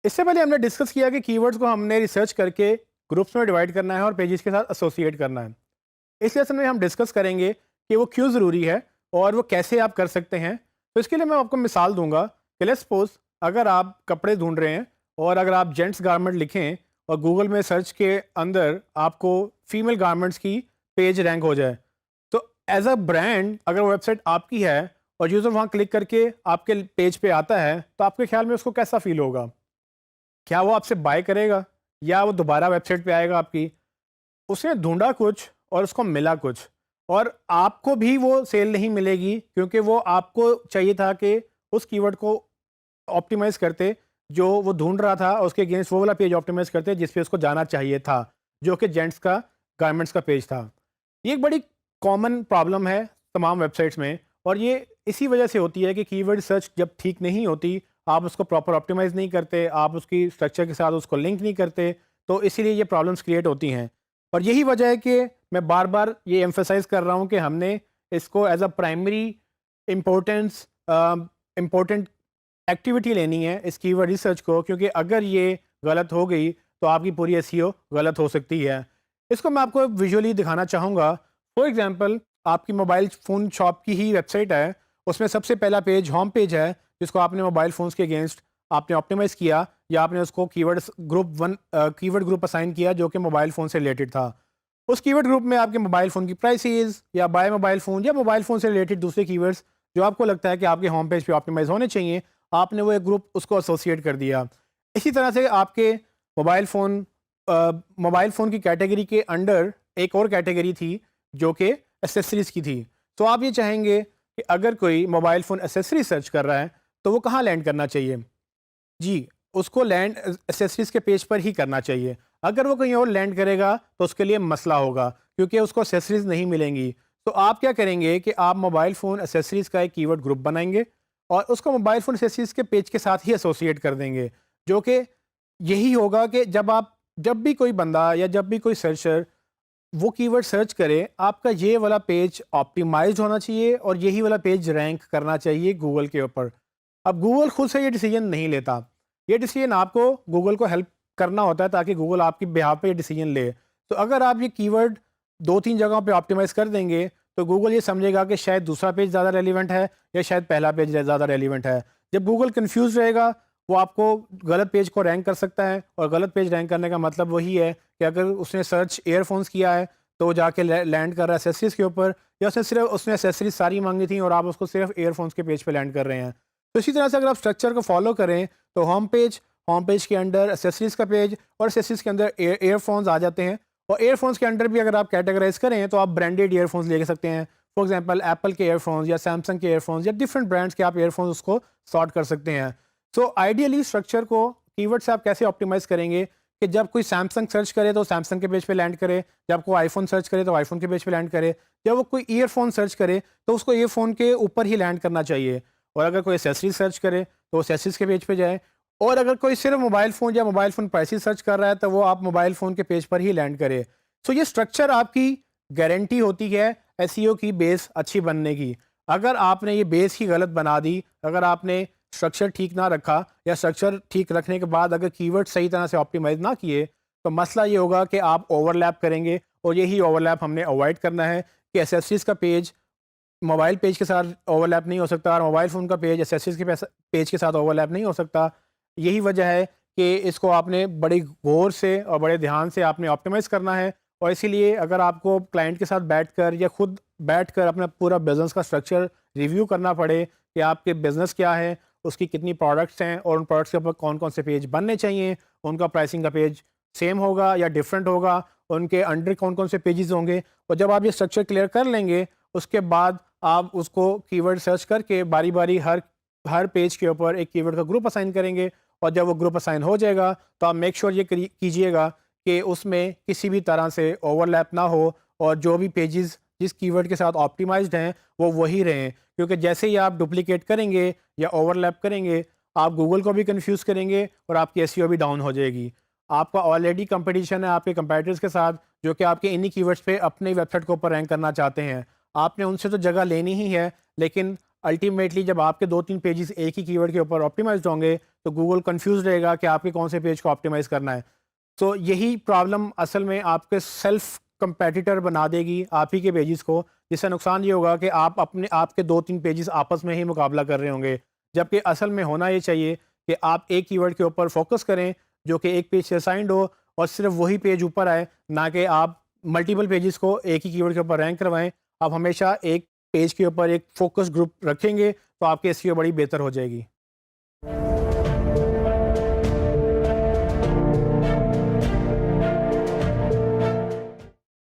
इससे पहले हमने डिस्कस किया कि कीवर्ड्स को हमने रिसर्च करके ग्रुप्स में डिवाइड करना है और पेजेस के साथ एसोसिएट करना है। इस लेसन में हम डिस्कस करेंगे कि वो क्यों ज़रूरी है और वो कैसे आप कर सकते हैं। तो इसके लिए मैं आपको मिसाल दूंगा कि लेट्स सपोज अगर आप कपड़े ढूंढ रहे हैं और अगर आप जेंट्स गारमेंट लिखें और गूगल में सर्च के अंदर आपको फीमेल गारमेंट्स की पेज रैंक हो जाए, तो एज अ ब्रांड अगर वेबसाइट आपकी है और यूज़र वहाँ क्लिक करके आपके पेज पे आता है, तो आपके ख्याल में उसको कैसा फील होगा? क्या वो आपसे बाय करेगा या वो दोबारा वेबसाइट पे आएगा आपकी? उसने ढूँढा कुछ और उसको मिला कुछ, और आपको भी वो सेल नहीं मिलेगी क्योंकि वो आपको चाहिए था कि उस कीवर्ड को ऑप्टिमाइज़ करते जो वो ढूँढ रहा था और उसके अगेंस्ट वो वाला पेज ऑप्टिमाइज़ करते जिस पे उसको जाना चाहिए था, जो कि जेंट्स का गारमेंट्स का पेज था। ये एक बड़ी कॉमन प्रॉब्लम है तमाम वेबसाइट्स में, और ये इसी वजह से होती है कि कीवर्ड सर्च जब ठीक नहीं होती, आप उसको प्रॉपर ऑप्टिमाइज़ नहीं करते, आप उसकी स्ट्रक्चर के साथ उसको लिंक नहीं करते, तो इसीलिए ये प्रॉब्लम्स क्रिएट होती हैं। और यही वजह है कि मैं बार-बार ये एम्फसाइज़ कर रहा हूँ कि हमने इसको as a primary importance important activity लेनी है इस कीवर्ड रिसर्च को, क्योंकि अगर ये गलत हो गई तो आपकी पूरी एसईओ गलत हो सकती है। इसको मैं आपको विजुअली दिखाना चाहूँगा। फॉर एग्जांपल, आपकी मोबाइल फ़ोन शॉप की ही वेबसाइट है, उसमें सबसे पहला पेज होम पेज है, जिसको आपने मोबाइल फ़ोन्स के अगेंस्ट आपने ऑप्टिमाइज़ किया या आपने उसको कीवर्ड्स कीवर्ड ग्रुप असाइन किया जो कि मोबाइल फ़ोन से रिलेटेड था। उस कीवर्ड ग्रुप में आपके मोबाइल फ़ोन की प्राइसेज़ या बाय मोबाइल फ़ोन या मोबाइल फ़ोन से रिलेटेड दूसरे कीवर्ड्स जो आपको लगता है कि आपके होम पेज पे ऑप्टिमाइज़ होने चाहिए, आपने वो एक ग्रुप उसको एसोसिएट कर दिया। इसी तरह से आपके मोबाइल फ़ोन मोबाइल फ़ोन की कैटेगरी के अंडर एक और कैटेगरी थी जो कि एसेसरीज़ की थी। तो आप ये चाहेंगे कि अगर कोई मोबाइल फ़ोन एसेसरी सर्च कर रहा है, तो वो कहाँ लैंड करना चाहिए? जी, उसको लैंड एसेसरीज़ के पेज पर ही करना चाहिए। अगर वो कहीं और लैंड करेगा तो उसके लिए मसला होगा क्योंकि उसको एसेसरीज़ नहीं मिलेंगी। तो आप क्या करेंगे कि आप मोबाइल फ़ोन एसेसरीज़ का एक कीवर्ड ग्रुप बनाएँगे और उसको मोबाइल फ़ोन एसेसरीज़ के पेज के साथ ही एसोसिएट कर देंगे। जो कि यही होगा कि जब भी कोई बंदा या जब भी कोई सर्चर वो कीवर्ड सर्च करे, आपका ये वाला पेज ऑप्टिमाइज़्ड होना चाहिए और यही वाला पेज रैंक करना चाहिए गूगल के ऊपर। अब गूगल खुद से ये डिसीजन नहीं लेता। ये डिसीजन आपको गूगल को हेल्प करना होता है ताकि गूगल आपकी बिहाफ पे ये डिसीजन ले। तो अगर आप ये कीवर्ड 2-3 जगहों पे ऑप्टिमाइज़ कर देंगे, तो गूगल ये समझेगा कि शायद दूसरा पेज ज़्यादा रेलेवेंट है या शायद पहला पेज ज़्यादा रेलेवेंट है। जब गूगल कन्फ्यूज़ रहेगा, वो आपको गलत पेज को रैंक कर सकता है, और गलत पेज रैंक करने का मतलब वही है कि अगर उसने सर्च ईयरफ़ोन्स किया है, तो वो जाके लैंड कर रहा है एक्सेसरीज़ के ऊपर, या उसने एक्सेसरीज़ सारी माँगी थी और आप उसको सिर्फ़ ईयरफ़ोन्स के पेज पे लैंड कर रहे हैं। तो इसी तरह से अगर आप स्ट्रक्चर को फॉलो करें, तो होम पेज के अंडर एसेसरीज़ का पेज और एसेसरीज़ के अंदर ईयरफोन्स आ जाते हैं, और ईयरफोन्स के अंडर भी अगर आप कैटेगराइज करें तो आप ब्रांडेड ईयरफोन्स ले सकते हैं। फॉर एग्जांपल, एप्पल के ईयरफोन्स या सैमसंग के ईयरफोन्स या डिफरेंट ब्रांड्स के आप ईयरफोन्स उसको सॉर्ट कर सकते हैं। सो आइडियली स्ट्रक्चर को कीवर्ड से आप कैसे ऑप्टिमाइज़ करेंगे कि जब कोई सैमसंग सर्च करे तो सैमसंग के पेज पे लैंड करे, जब कोई आईफ़ोन सर्च करे तो आईफ़ोन के पेज पे लैंड करे, जब वो कोई ईयरफ़ोन सर्च करे तो उसको ईयरफ़ोन के ऊपर ही लैंड करना चाहिए, और अगर कोई एक्सेसरीज़ सर्च करे तो एक्सेसरीज़ के पेज पे जाए, और अगर कोई सिर्फ मोबाइल फ़ोन या मोबाइल फ़ोन प्राइसेस सर्च कर रहा है तो वो आप मोबाइल फ़ोन के पेज पर ही लैंड करे। सो ये स्ट्रक्चर आपकी गारंटी होती है एसईओ की बेस अच्छी बनने की। अगर आपने ये बेस ही गलत बना दी, अगर आपने स्ट्रक्चर ठीक ना रखा या स्ट्रक्चर ठीक रखने के बाद अगर कीवर्ड सही तरह से ऑप्टिमाइज़ ना किए, तो मसला ये होगा कि आप ओवरलैप करेंगे, और यही ओवरलैप हमने अवॉइड करना है कि एक्सेसरीज़ का पेज मोबाइल पेज के साथ ओवरलैप नहीं हो सकता और मोबाइल फ़ोन का पेज एक्सेसरीज़ के पेज के साथ ओवरलैप नहीं हो सकता। यही वजह है कि इसको आपने बड़ी गौर से और बड़े ध्यान से आपने ऑप्टिमाइज़ करना है, और इसीलिए अगर आपको क्लाइंट के साथ बैठकर या खुद बैठकर अपना पूरा बिज़नेस का स्ट्रक्चर रिव्यू करना पड़े कि आपके बिज़नेस क्या है, उसकी कितनी प्रोडक्ट्स हैं और उन प्रोडक्ट्स के ऊपर कौन-कौन से पेज बनने चाहिए, उनका प्राइसिंग का पेज सेम होगा या डिफरेंट होगा, उनके अंडर कौन-कौन से पेजेस होंगे, और जब आप ये स्ट्रक्चर क्लियर कर लेंगे, उसके बाद आप उसको कीवर्ड सर्च करके बारी-बारी हर हर पेज के ऊपर एक कीवर्ड का ग्रुप असाइन करेंगे, और जब वो ग्रुप असाइन हो जाएगा तो आप मेक श्योर ये कीजिएगा कि उसमें किसी भी तरह से ओवरलैप ना हो, और जो भी पेजेस जिस कीवर्ड के साथ ऑप्टिमाइज्ड हैं वो वही रहें, क्योंकि जैसे ही आप डुप्लीकेट करेंगे या ओवरलैप करेंगे, आप गूगल को भी कंफ्यूज करेंगे और आपकी एसईओ भी डाउन हो जाएगी। आपका ऑलरेडी कंपटीशन है आपके कंपेटिटर्स के साथ, जो कि आपके इन्हीं कीवर्ड्स पे अपनी वेबसाइट के ऊपर रैंक करना चाहते हैं। आपने उनसे तो जगह लेनी ही है, लेकिन अल्टीमेटली जब आपके 2-3 पेजेस एक ही कीवर्ड के ऊपर ऑप्टिमाइज्ड होंगे, तो गूगल कंफ्यूज रहेगा कि आपके कौन से पेज को ऑप्टिमाइज़ करना है। तो यही प्रॉब्लम असल में आपके सेल्फ कंपेटिटर बना देगी आप ही के पेजेस को, जिससे नुकसान ये होगा कि आप अपने आपके 2-3 पेजेस आपस में ही मुकाबला कर रहे होंगे। जबकि असल में होना ये चाहिए कि आप एक कीवर्ड के ऊपर फोकस करें जो कि एक पेज से असाइंड हो और सिर्फ वही पेज ऊपर आए, ना कि आप मल्टीपल पेजेस को एक ही कीवर्ड के ऊपर रैंक करवाएं। आप हमेशा एक पेज के ऊपर एक फोकस ग्रुप रखेंगे तो आपकी एसईओ बड़ी बेहतर हो जाएगी।